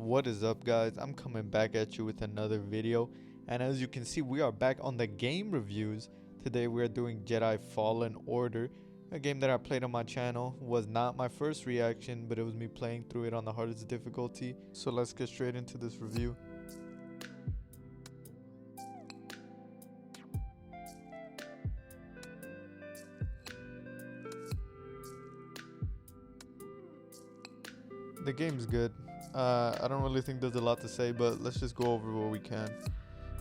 What is up, guys? I'm coming back at you with another video, and as you can see, we are back on the game reviews. Today we are doing Jedi Fallen Order, a game that I played on my channel. Was not my first reaction, but it was me playing through it on the hardest difficulty. So let's get straight into this review. The game's good. I don't really think there's a lot to say, but let's just go over what we can.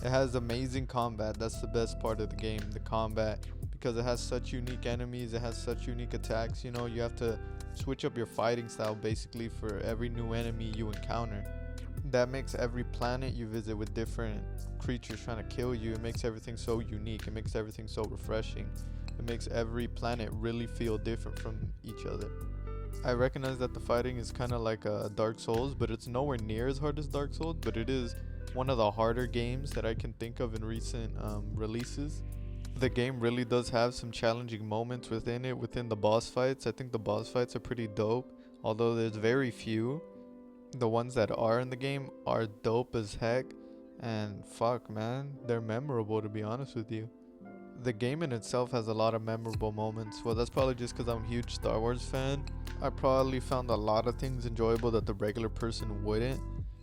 It has amazing combat. That's the best part of the game, the combat, because it has such unique enemies. It has such unique attacks. You know, you have to switch up your fighting style basically for every new enemy you encounter. That makes every planet you visit with different creatures trying to kill you. It makes everything so unique. It makes everything so refreshing. It makes every planet really feel different from each other. I recognize that the fighting is kind of like Dark Souls, but it's nowhere near as hard as Dark Souls, but it is one of the harder games that I can think of in recent releases. The game really does have some challenging moments within it, within the boss fights. I think the boss fights are pretty dope, although there's very few. The ones that are in the game are dope as heck, and fuck man, they're memorable, to be honest with you. The game in itself has a lot of memorable moments. Well, that's probably just because I'm a huge Star Wars fan. I probably found a lot of things enjoyable that the regular person wouldn't.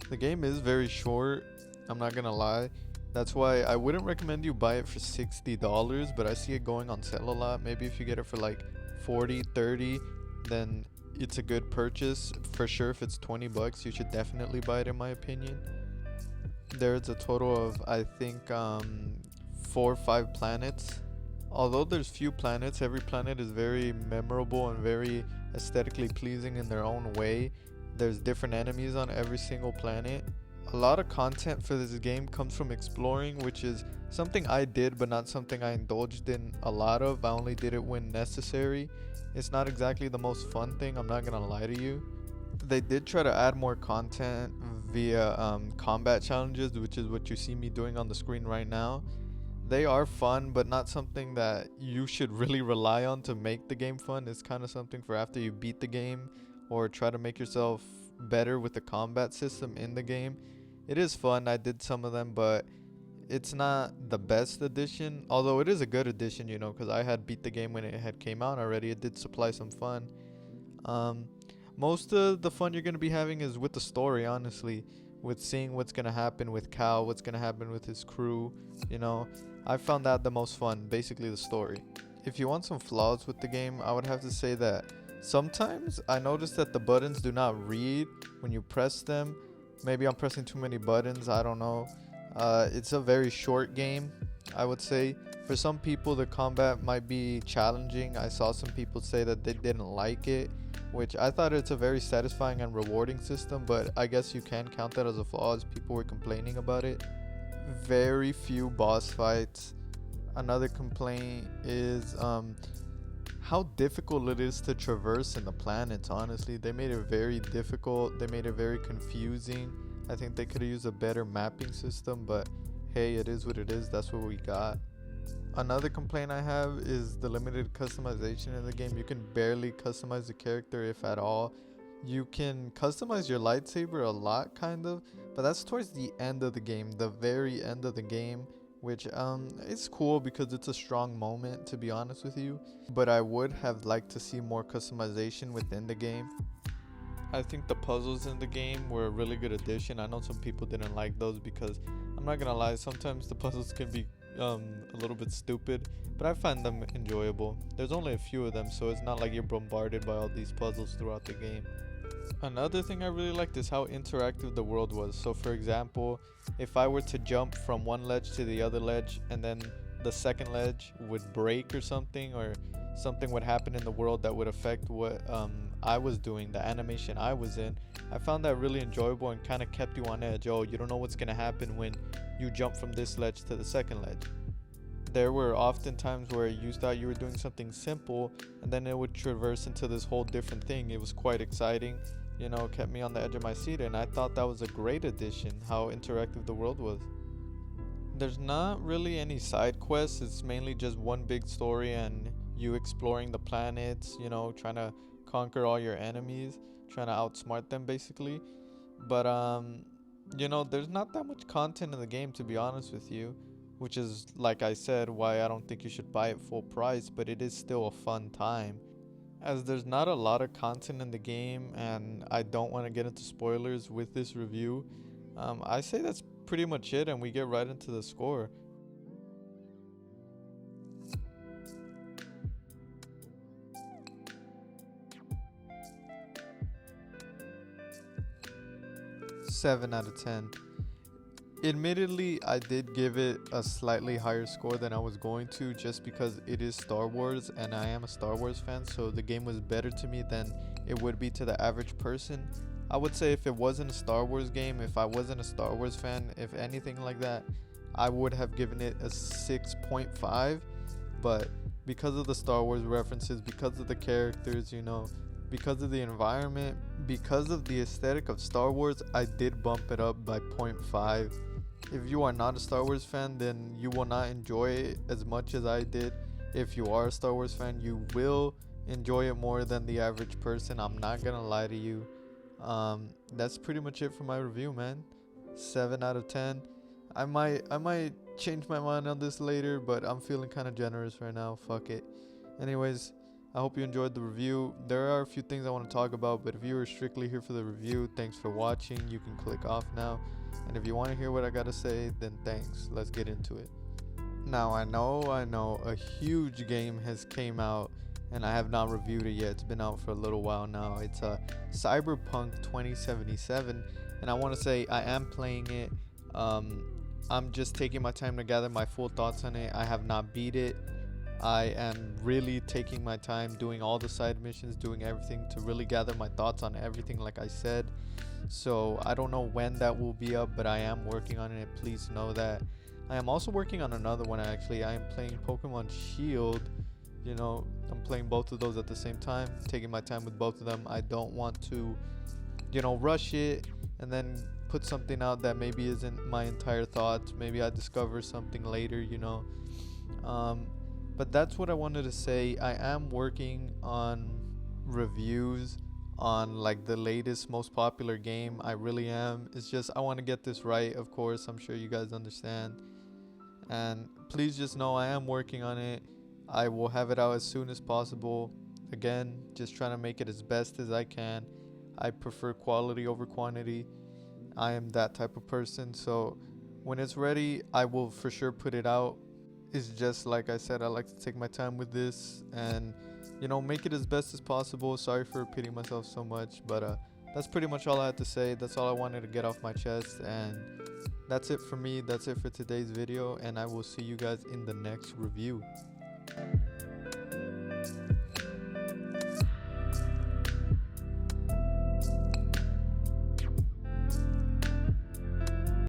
The game is very short, I'm not gonna lie. That's why I wouldn't recommend you buy it for $60, but I see it going on sale a lot. Maybe if you get it for like 40, 30, then it's a good purchase. For sure, if it's 20 bucks, you should definitely buy it in my opinion. There's a total of, I think, 4 or 5 planets. Although there's few planets, every planet is very memorable and very aesthetically pleasing in their own way. There's different enemies on every single planet. A lot of content for this game comes from exploring, which is something I did but not something I indulged in a lot of. I only did it when necessary. It's not exactly the most fun thing, I'm not gonna lie to you. They did try to add more content via combat challenges, which is what you see me doing on the screen right now. They are fun, but not something that you should really rely on to make the game fun. It's kind of something for after you beat the game or try to make yourself better with the combat system in the game. It is fun. I did some of them, but it's not the best addition. Although it is a good addition, you know, because I had beat the game when it had came out already. It did supply some fun. Most of the fun you're going to be having is with the story, honestly, with seeing what's going to happen with Cal, what's going to happen with his crew, you know. I found that the most fun, basically the story. If you want some flaws with the game, I would have to say that sometimes I noticed that the buttons do not read when you press them. Maybe I'm pressing too many buttons, I don't know. It's a very short game, I would say. For some people, the combat might be challenging. I saw some people say that they didn't like it, which I thought it's a very satisfying and rewarding system, but I guess you can count that as a flaw as people were complaining about it. Very few boss fights. Another complaint is how difficult it is to traverse in the planets. Honestly, they made it very difficult. They made it very confusing. I think they could have used a better mapping system, but hey, it is what it is. That's what we got. Another complaint I have is the limited customization in the game. You can barely customize the character, if at all. You can customize your lightsaber a lot, kind of, but that's towards the end of the game, the very end of the game, which it's cool because it's a strong moment, to be honest with you, but I would have liked to see more customization within the game. I think the puzzles in the game were a really good addition. I know some people didn't like those because, I'm not gonna lie, sometimes the puzzles can be a little bit stupid, but I find them enjoyable. There's only a few of them, so it's not like you're bombarded by all these puzzles throughout the game. Another thing I really liked is how interactive the world was. So for example, if I were to jump from one ledge to the other ledge and then the second ledge would break or something would happen in the world that would affect what I was doing, the animation I was in, I found that really enjoyable and kind of kept you on edge. Oh, you don't know what's going to happen when you jump from this ledge to the second ledge. There were often times where you thought you were doing something simple and then it would traverse into this whole different thing. It was quite exciting, you know, kept me on the edge of my seat, and I thought that was a great addition, how interactive the world was. There's not really any side quests. It's mainly just one big story and you exploring the planets, you know, trying to conquer all your enemies, trying to outsmart them basically. But you know, there's not that much content in the game, to be honest with you, which is, like I said, why I don't think you should buy it full price, but it is still a fun time. As there's not a lot of content in the game, and I don't want to get into spoilers with this review, I say that's pretty much it, and we get right into the score. 7 out of 10. Admittedly, I did give it a slightly higher score than I was going to, just because it is Star Wars and I am a Star Wars fan, so the game was better to me than it would be to the average person. I would say if it wasn't a Star Wars game, if I wasn't a Star Wars fan, if anything like that, I would have given it a 6.5. But because of the Star Wars references, because of the characters, you know, because of the environment, because of the aesthetic of Star Wars, I did bump it up by zero point 0.5. If you are not a Star Wars fan, then you will not enjoy it as much as I did. If you are a Star Wars fan, you will enjoy it more than the average person. I'm not gonna lie to you. That's pretty much it for my review, man. 7 out of 10. I might change my mind on this later, but I'm feeling kind of generous right now. Fuck it. Anyways, I hope you enjoyed the review. There are a few things I want to talk about, but if you were strictly here for the review, thanks for watching. You can click off now. And if you want to hear what I got to say, then thanks. Let's get into it. Now, I know a huge game has came out and I have not reviewed it yet. It's been out for a little while now. It's Cyberpunk 2077, and I want to say I am playing it. I'm just taking my time to gather my full thoughts on it. I have not beat it. I am really taking my time doing all the side missions, doing everything to really gather my thoughts on everything, like I said. So I don't know when that will be up, but I am working on it. Please know that. I am also working on another one, actually. I am playing Pokemon Shield. You know, I'm playing both of those at the same time, taking my time with both of them. I don't want to, you know, rush it and then put something out that maybe isn't my entire thoughts. Maybe I discover something later, you know. But that's what I wanted to say. I am working on reviews on like the latest, most popular game. I really am. It's just I want to get this right, of course. I'm sure you guys understand. And please just know I am working on it. I will have it out as soon as possible. Again, just trying to make it as best as I can. I prefer quality over quantity. I am that type of person. So when it's ready, I will for sure put it out. It's just like I said, I like to take my time with this and, you know, make it as best as possible. Sorry for repeating myself so much, but that's pretty much all I had to say. That's all I wanted to get off my chest, and that's it for me. That's it for today's video, and I will see you guys in the next review.